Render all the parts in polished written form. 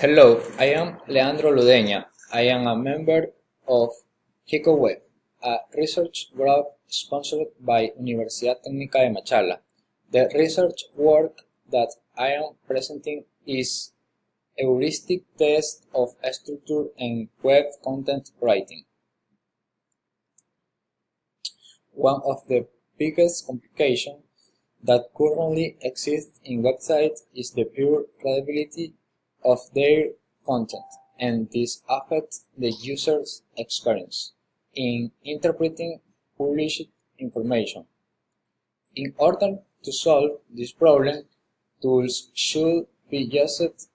Hello, I am Leandro Ludeña. I am a member of GICOWEB, a research group sponsored by Universidad Técnica de Machala. The research work that I am presenting is heuristic test of structure and web content writing. One of the biggest complications that currently exists in websites is the pure readability of their content, and this affects the user's experience in interpreting published information. In order to solve this problem, tools should be used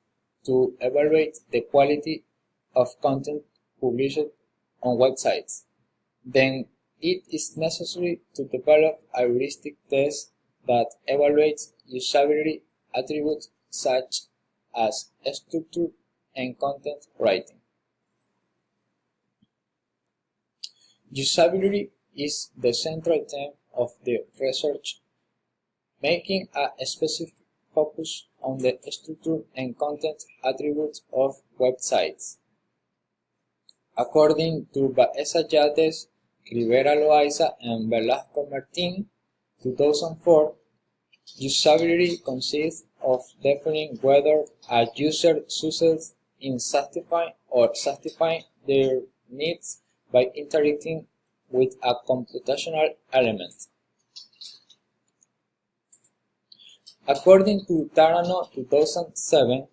to evaluate the quality of content published on websites. Then it is necessary to develop a heuristic test that evaluates usability attributes such as structure and content writing. Usability is the central theme of the research, making a specific focus on the structure and content attributes of websites. According to Baeza Yates, Rivera Loaiza, and Velasco Martin, 2004, usability consists of defining whether a user succeeds in satisfying their needs by interacting with a computational element. According to Tarano 2007,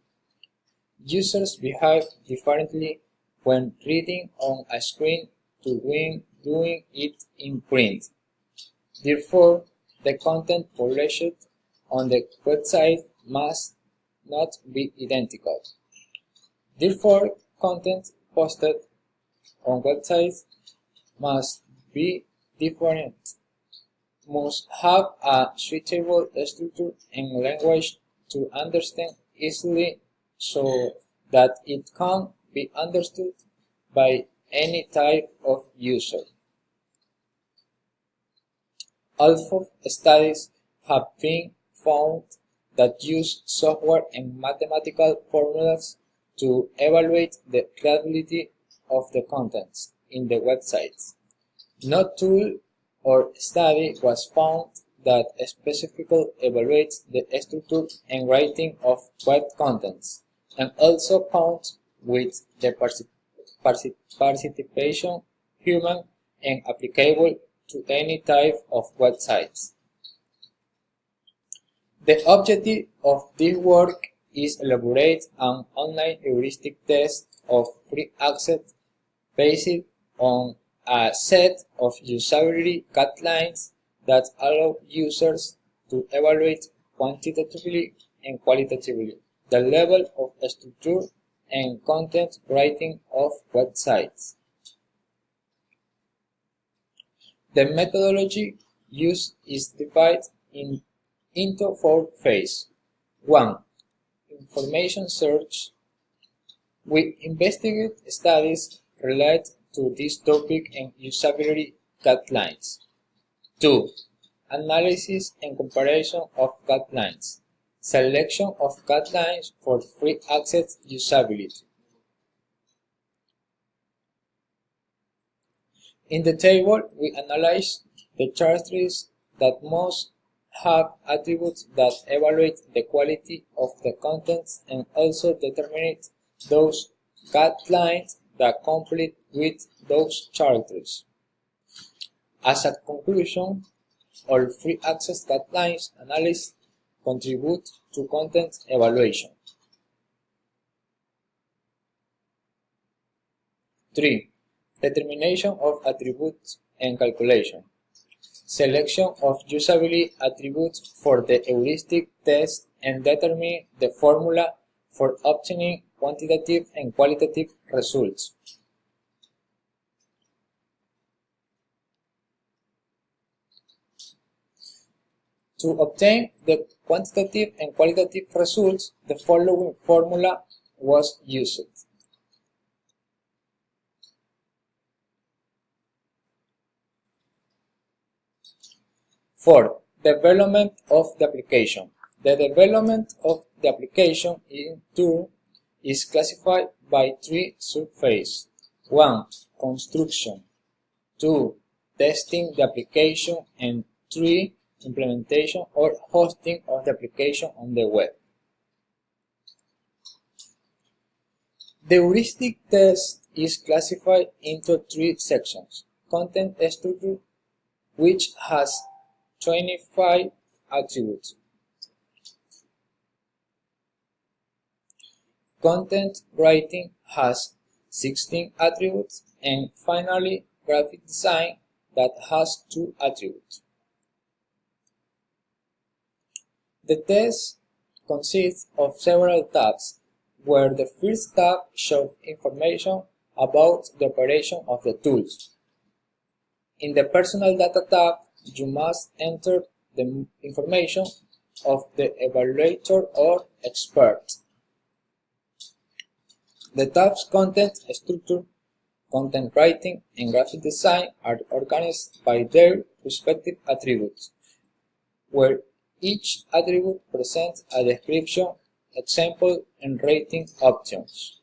users behave differently when reading on a screen to when doing it in print. Therefore, the content published on the website must not be identical. Therefore, content posted on websites must be different, must have a suitable structure and language to understand easily so that it can be understood by any type of user. Also, studies have been found that use software and mathematical formulas to evaluate the readability of the contents in the websites. No tool or study was found that specifically evaluates the structure and writing of web contents, and also counts with the participation human and applicable to any type of websites. The objective of this work is to elaborate an online heuristic test of free access based on a set of usability guidelines that allow users to evaluate quantitatively and qualitatively the level of structure and content writing of websites. The methodology used is divided into 4 phases. 1. Information search. We investigate studies related to this topic and usability guidelines. 2. Analysis and comparison of guidelines. Selection of guidelines for free access usability. In the table, we analyze the characteristics that most have attributes that evaluate the quality of the contents and also determine those guidelines that complete with those characteristics. As a conclusion, all free access guidelines analysis contribute to content evaluation. 3. Determination of attributes and calculation. Selection of usability attributes for the heuristic test and determine the formula for obtaining quantitative and qualitative results. To obtain the quantitative and qualitative results, the following formula was used. For development of the application. The development of the application in turn is classified by 3 subphases. 1. Construction. 2. Testing the application. And 3. Implementation or hosting of the application on the web. The heuristic test is classified into 3 sections. Content structure, which has 25 attributes. Content writing has 16 attributes, and finally graphic design that has 2 attributes. The test consists of several tabs, where the first tab shows information about the operation of the tools. In the Personal Data tab, you must enter the information of the evaluator or expert. The tab's content structure, content writing, and graphic design are organized by their respective attributes, where each attribute presents a description, example, and rating options.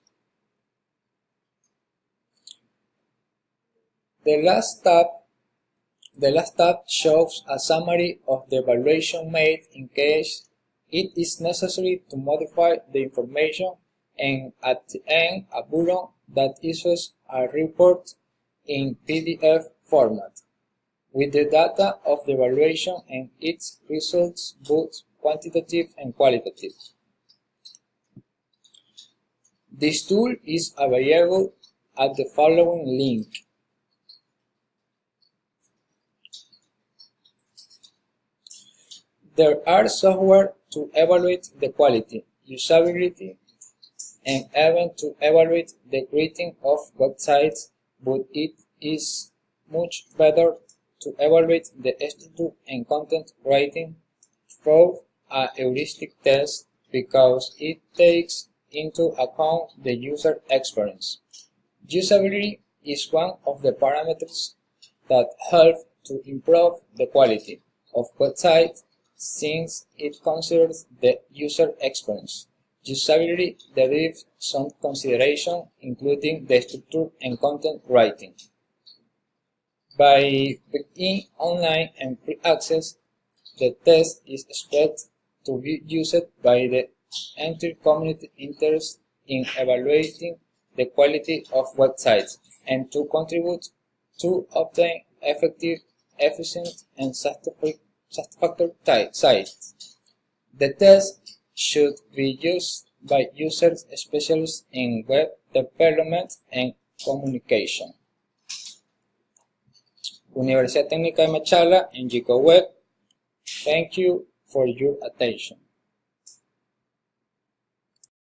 The last tab shows a summary of the evaluation made in case it is necessary to modify the information, and at the end a button that issues a report in PDF format with the data of the evaluation and its results, both quantitative and qualitative. This tool is available at the following link. There are software to evaluate the quality, usability, and even to evaluate the rating of websites, but it is much better to evaluate the structure and content writing through a heuristic test because it takes into account the user experience. Usability is one of the parameters that help to improve the quality of websites since it considers the user experience. Usability derives some consideration, including the structure and content writing. By being online and free access, the test is expected to be used by the entire community interested in evaluating the quality of websites and to contribute to obtain effective, efficient, and satisfactory sites. The test should be used by users specialists in web development and communication. Universidad Técnica de Machala and GICOWEB. Thank you for your attention.